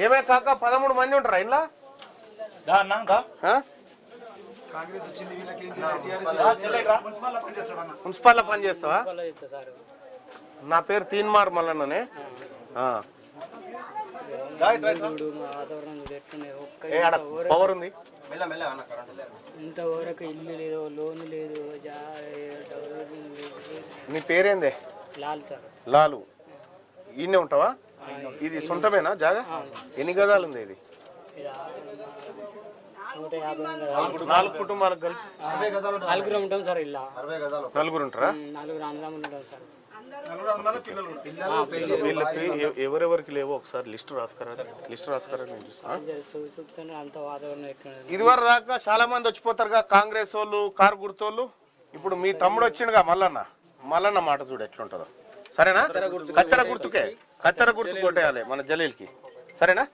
ఏమే కాక 13 మంది ఉంటారా ఇంట్లో? మున్సిపాల్లో పని చేస్తావా? నా పేరు తీన్మార్ మల్లన్ననే. పవర్ ఉంది, ఇంతవరకు ఇల్లు లేదు, లోన్ లేదు. నీ పేరేందే? లాల్ సార్. లాలు. ఈయనే ఉంటావా? ఇది సొంతమేనా జాగా? ఎన్ని గదాలు ఉంది ఇది? 4 కుటుంబాలకు కలిపి 4 ఉంటాం సార్. ఇలా 4 ఉంటారా? 4 అన్నదమ్ములు ఉంటాం సార్. వీళ్ళకి ఎవరెవరికి లేవో ఒకసారి లిస్ట్ రాసుకురా. నేను చూస్తాను. అంత వాతావరణం ఇదివరకు దాకా చాలా మంది వచ్చిపోతారుగా కాంగ్రెస్ వాళ్ళు, కారు గుర్తోళ్ళు. ఇప్పుడు మీ తమ్ముడు వచ్చిండుగా మల్లన్న మాట చూడు ఎట్లుంటుందో. సరేనా? కత్తెర గుర్తు కొట్టేయాలి మన జలీల్కి. సరేనా?